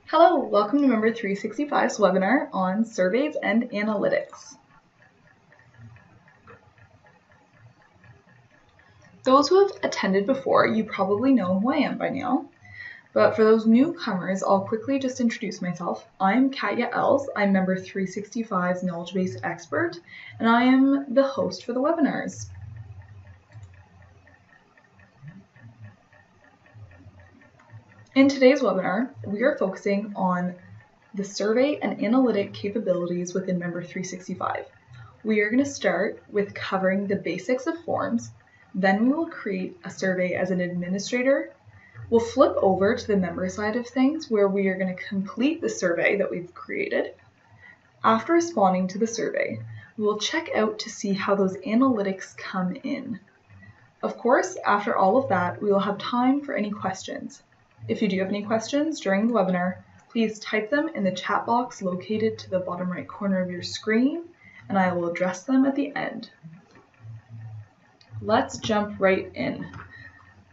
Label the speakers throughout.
Speaker 1: Hello, welcome to Member 365's webinar on surveys and analytics. Those who have attended before, you probably know who I am by now. But for those newcomers, I'll quickly just introduce myself. I'm Katya Els, I'm Member 365's knowledge base expert, and I am the host for the webinars. In today's webinar, we are focusing on the survey and analytic capabilities within Member 365. We are going to start with covering the basics of forms, then we will create a survey as an administrator. We'll flip over to the member side of things where we are going to complete the survey that we've created. After responding to the survey, we will check out to see how those analytics come in. Of course, after all of that, we will have time for any questions. If you do have any questions during the webinar, please type them in the chat box located to the bottom right corner of your screen, and I will address them at the end. Let's jump right in.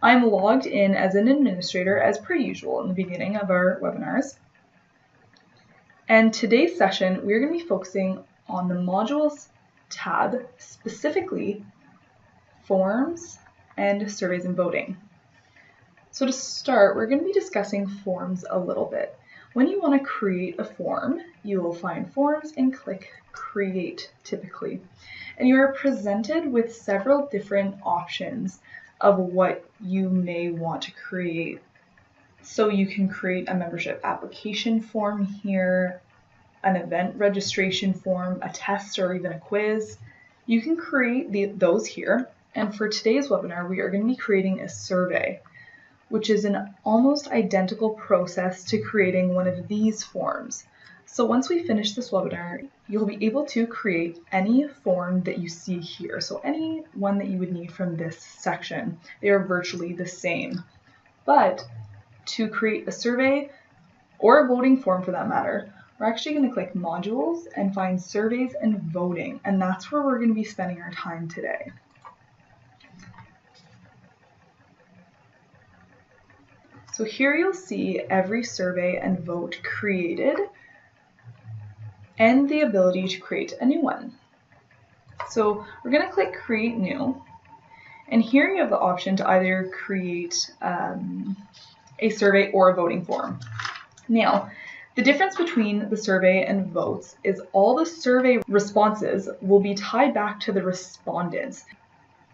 Speaker 1: I'm logged in as an administrator as per usual in the beginning of our webinars. And today's session, we're going to be focusing on the modules tab, specifically forms and surveys and voting. So to start, we're going to be discussing forms a little bit. When you want to create a form, you will find forms and click create typically. And you are presented with several different options of what you may want to create. So you can create a membership application form here, an event registration form, a test, or even a quiz. You can create those here. And for today's webinar, we are going to be creating a survey, which is an almost identical process to creating one of these forms. So once we finish this webinar, you'll be able to create any form that you see here. So any one that you would need from this section, they are virtually the same. But to create a survey or a voting form for that matter, we're actually going to click modules and find surveys and voting. And that's where we're going to be spending our time today. So here you'll see every survey and vote created and the ability to create a new one. So we're going to click create new, and here you have the option to either create a survey or a voting form. Now, the difference between the survey and votes is all the survey responses will be tied back to the respondents.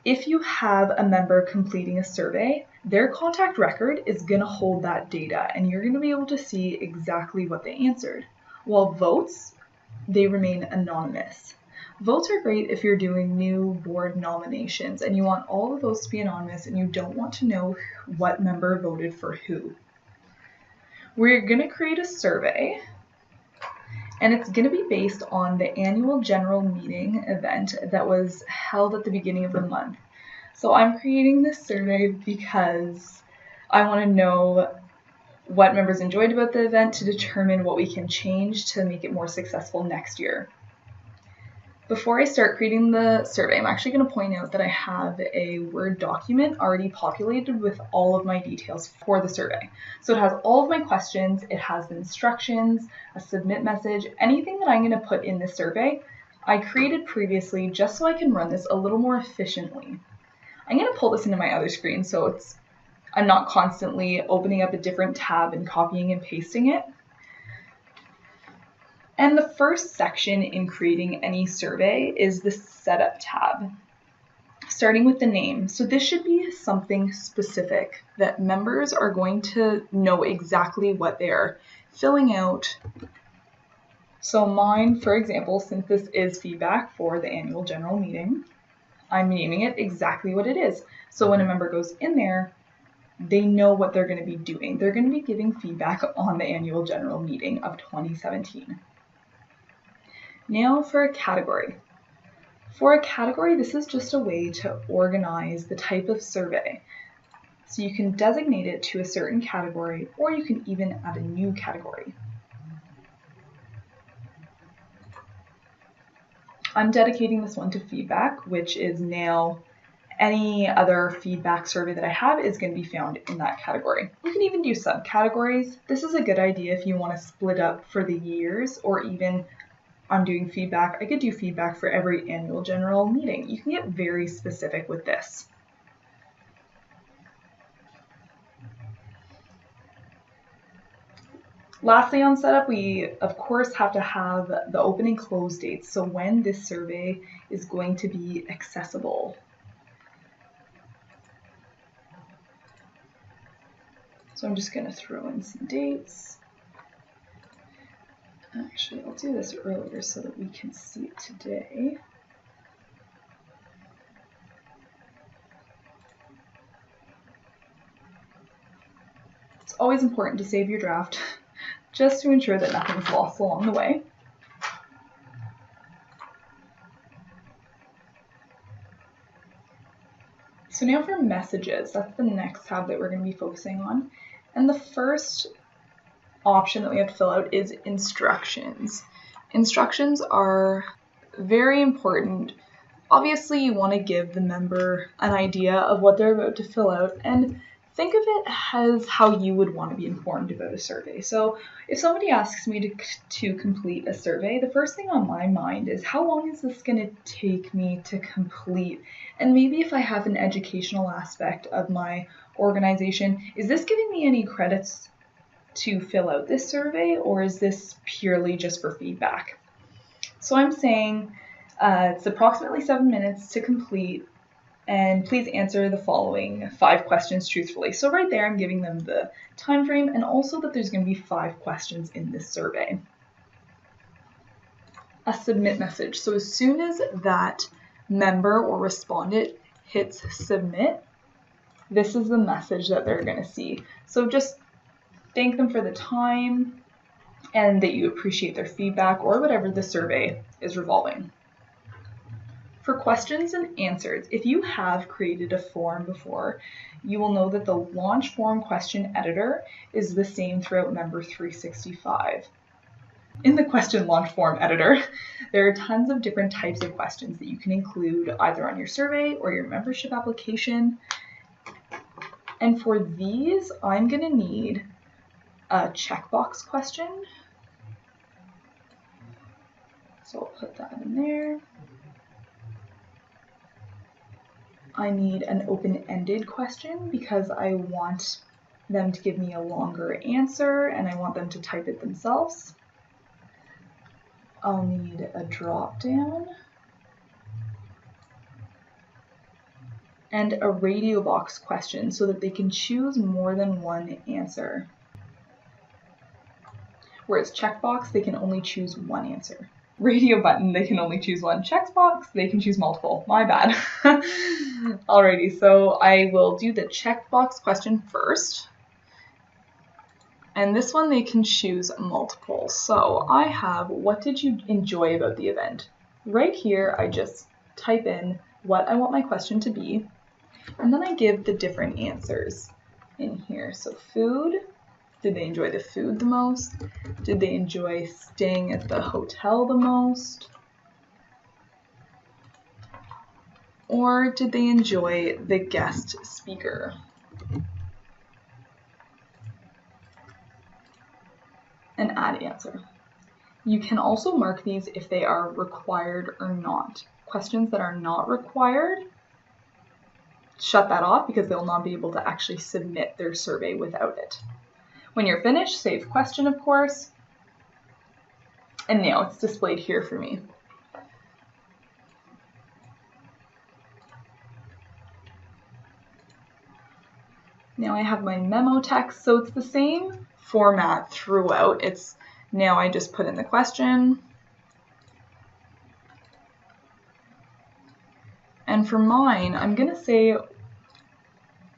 Speaker 1: If you have a member completing a survey, their contact record is going to hold that data, and you're going to be able to see exactly what they answered. While votes, they remain anonymous. Votes are great if you're doing new board nominations and you want all of those to be anonymous and you don't want to know what member voted for who. We're going to create a survey, and it's going to be based on the annual general meeting event that was held at the beginning of the month. So I'm creating this survey because I want to know what members enjoyed about the event to determine what we can change to make it more successful next year. Before I start creating the survey, I'm actually going to point out that I have a Word document already populated with all of my details for the survey. So it has all of my questions, it has the instructions, a submit message, anything that I'm going to put in this survey, I created previously just so I can run this a little more efficiently. I'm going to pull this into my other screen so I'm not constantly opening up a different tab and copying and pasting it. And the first section in creating any survey is the Setup tab, starting with the name. So this should be something specific that members are going to know exactly what they're filling out. So mine, for example, since this is feedback for the annual general meeting, I'm naming it exactly what it is. So when a member goes in there, they know what they're going to be doing. They're going to be giving feedback on the annual general meeting of 2017. Now for a category. For a category, this is just a way to organize the type of survey. So you can designate it to a certain category, or you can even add a new category. I'm dedicating this one to feedback, which is now any other feedback survey that I have is going to be found in that category. You can even do subcategories. This is a good idea if you want to split up for the years, or even I'm doing feedback. I could do feedback for every annual general meeting. You can get very specific with this. Lastly, on setup, we of course have to have the open and close dates. So when this survey is going to be accessible. So I'm just going to throw in some dates. Actually, I'll do this earlier so that we can see it today. It's always important to save your draft just to ensure that nothing's lost along the way. So now for messages, that's the next tab that we're going to be focusing on. And the first option that we have to fill out is instructions. Instructions are very important. Obviously, you want to give the member an idea of what they're about to fill out, and think of it as how you would want to be informed about a survey. So if somebody asks me to complete a survey, the first thing on my mind is how long is this going to take me to complete? And maybe if I have an educational aspect of my organization, is this giving me any credits to fill out this survey, or is this purely just for feedback? So I'm saying it's approximately 7 minutes to complete, and please answer the following 5 questions truthfully. So right there, I'm giving them the time frame and also that there's going to be 5 questions in this survey. A submit message. So as soon as that member or respondent hits submit, this is the message that they're going to see. So just thank them for the time and that you appreciate their feedback or whatever the survey is revolving. For questions and answers, if you have created a form before, you will know that the launch form question editor is the same throughout Member 365. In the question launch form editor, there are tons of different types of questions that you can include either on your survey or your membership application. And for these, I'm going to need a checkbox question. So I'll put that in there. I need an open-ended question because I want them to give me a longer answer and I want them to type it themselves. I'll need a drop-down and a radio box question so that they can choose more than one answer. Whereas checkbox, they can only choose one answer. Radio button, they can only choose one. Checkbox, they can choose multiple. My bad. Alrighty, so I will do the checkbox question first. And this one they can choose multiple. So I have, what did you enjoy about the event? Right here, I just type in what I want my question to be. And then I give the different answers in here. So food. Did they enjoy the food the most? Did they enjoy staying at the hotel the most? Or did they enjoy the guest speaker? And add answer. You can also mark these if they are required or not. Questions that are not required, shut that off because they'll not be able to actually submit their survey without it. When you're finished, save question, of course. And now it's displayed here for me. Now I have my memo text, so it's the same format throughout. It's now I just put in the question. And for mine, I'm going to say,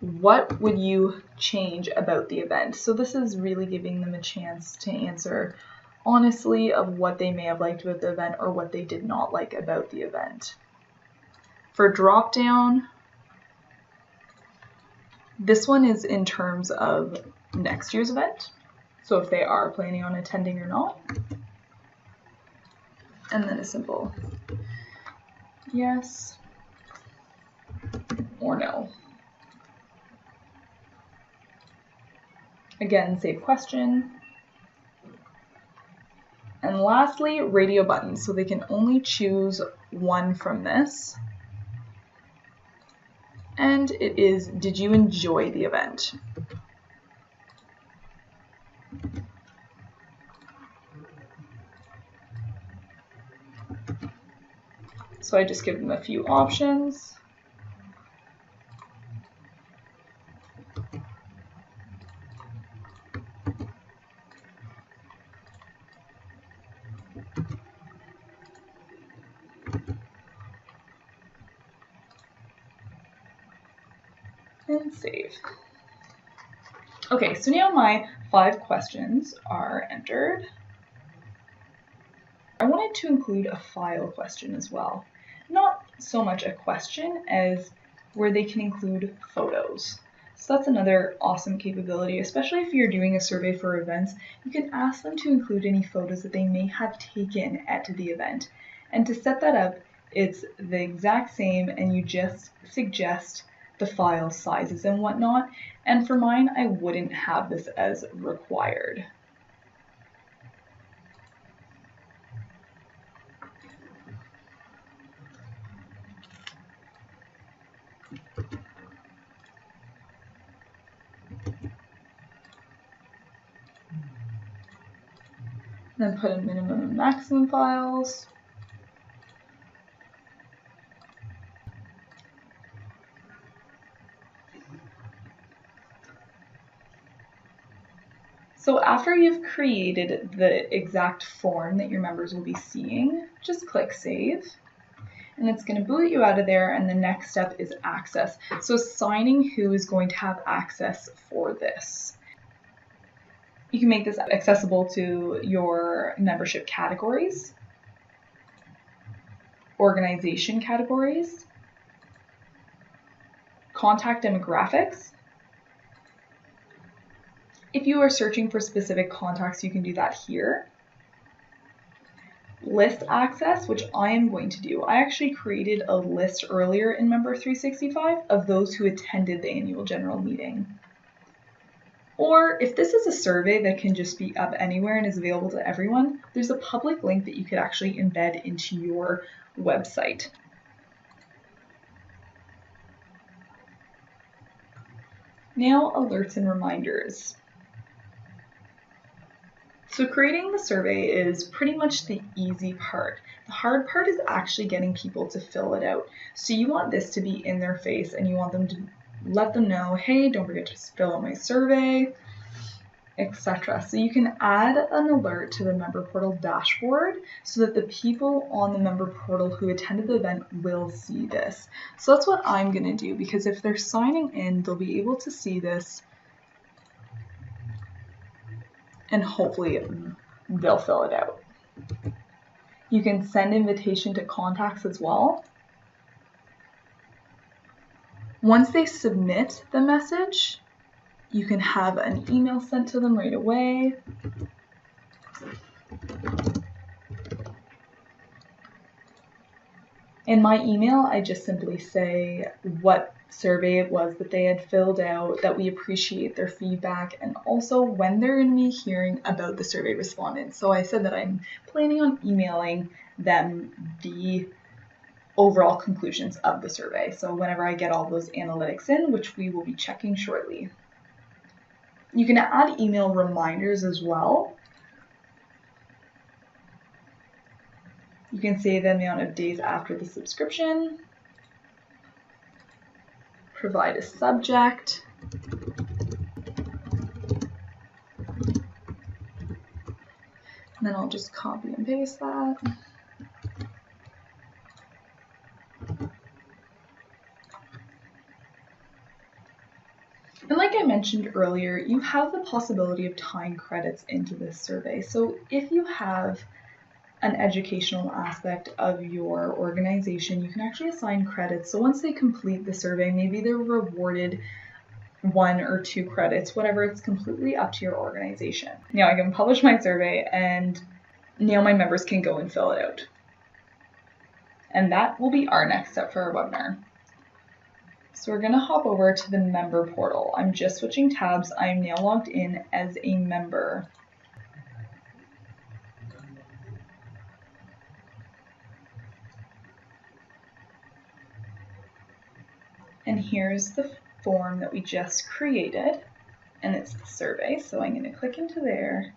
Speaker 1: what would you change about the event? So this is really giving them a chance to answer honestly of what they may have liked about the event or what they did not like about the event. For drop down, this one is in terms of next year's event. So if they are planning on attending or not. And then a simple yes or no. Again, save question. And lastly, radio buttons. So they can only choose one from this. And it is, did you enjoy the event? So I just give them a few options. And save. Okay, so now my 5 questions are entered. I wanted to include a file question as well. Not so much a question as where they can include photos. So that's another awesome capability, especially if you're doing a survey for events. You can ask them to include any photos that they may have taken at the event. And to set that up, it's the exact same, and you just suggest the file sizes and whatnot. And for mine, I wouldn't have this as required. Then put in minimum and maximum files. So after you've created the exact form that your members will be seeing, just click Save. And it's going to boot you out of there, and the next step is access. So assigning who is going to have access for this. You can make this accessible to your membership categories, organization categories, contact demographics. If you are searching for specific contacts, you can do that here. List access, which I am going to do. I actually created a list earlier in Member 365 of those who attended the annual general meeting. Or if this is a survey that can just be up anywhere and is available to everyone, there's a public link that you could actually embed into your website. Now, alerts and reminders. So creating the survey is pretty much the easy part. The hard part is actually getting people to fill it out. So you want this to be in their face, and you want them to let them know, hey, don't forget to fill out my survey, etc. So you can add an alert to the member portal dashboard so that the people on the member portal who attended the event will see this. So that's what I'm going to do, because if they're signing in, they'll be able to see this, and hopefully they'll fill it out. You can send invitation to contacts as well. Once they submit the message, you can have an email sent to them right away. In my email, I just simply say what survey it was that they had filled out, that we appreciate their feedback, and also when they're going to be hearing about the survey respondents. So I said that I'm planning on emailing them the overall conclusions of the survey. So whenever I get all those analytics in, which we will be checking shortly. You can add email reminders as well. You can say the amount of days after the subscription. Provide a subject. And then I'll just copy and paste that. And like I mentioned earlier, you have the possibility of tying credits into this survey. So if you have an educational aspect of your organization, you can actually assign credits. So once they complete the survey, maybe they're rewarded 1 or 2 credits, whatever, it's completely up to your organization. Now I can publish my survey, and now my members can go and fill it out. And that will be our next step for our webinar. So we're going to hop over to the member portal. I'm just switching tabs. I'm now logged in as a member. And here's the form that we just created, and it's the survey. So I'm going to click into there.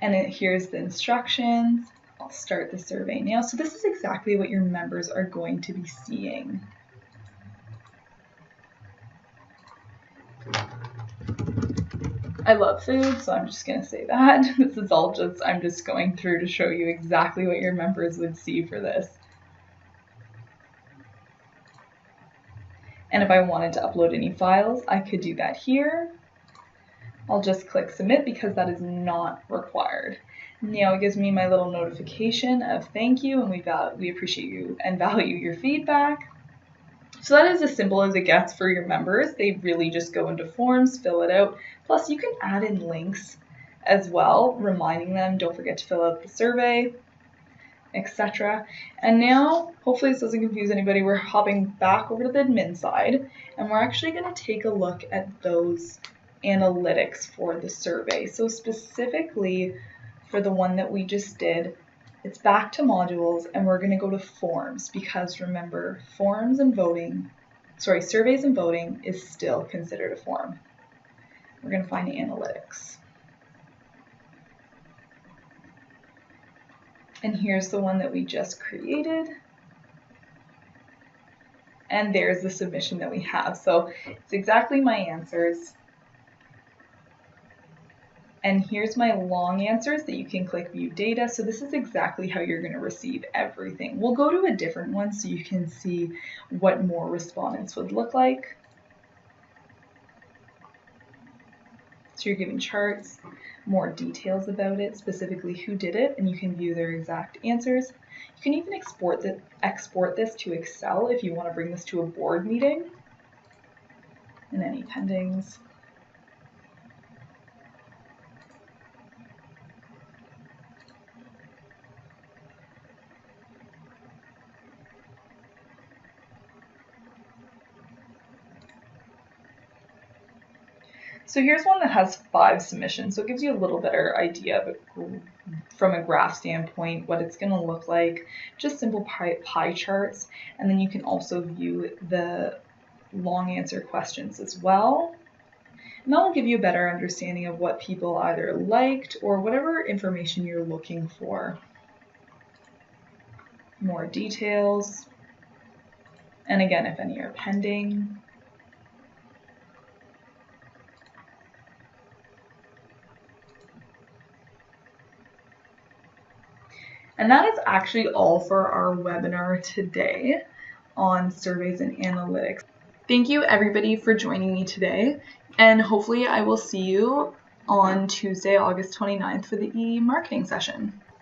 Speaker 1: And here's the instructions. I'll start the survey now. So this is exactly what your members are going to be seeing. I love food, so I'm just going to say that. This is all just, I'm just going through to show you exactly what your members would see for this. And if I wanted to upload any files, I could do that here. I'll just click submit because that is not required. Now it gives me my little notification of thank you, and we appreciate you and value your feedback. So that is as simple as it gets for your members. They really just go into forms, fill it out. Plus you can add in links as well, reminding them, don't forget to fill out the survey, etc. And now, hopefully this doesn't confuse anybody, we're hopping back over to the admin side, and we're actually going to take a look at those analytics for the survey. So specifically for the one that we just did, it's back to modules, and we're going to go to forms because remember, surveys and voting is still considered a form. We're going to find analytics. And here's the one that we just created. And there's the submission that we have. So it's exactly my answers. And here's my long answers that you can click view data. So this is exactly how you're going to receive everything. We'll go to a different one so you can see what more respondents would look like. So you're given charts, more details about it, specifically who did it, and you can view their exact answers. You can even export this to Excel if you want to bring this to a board meeting. And any pendings. So here's one that has 5 submissions, so it gives you a little better idea of it from a graph standpoint, what it's going to look like, just simple pie charts, and then you can also view the long answer questions as well. And that will give you a better understanding of what people either liked or whatever information you're looking for. More details, and again, if any are pending. And that is actually all for our webinar today on surveys and analytics. Thank you everybody for joining me today, and hopefully I will see you on Tuesday, August 29th for the e-marketing session.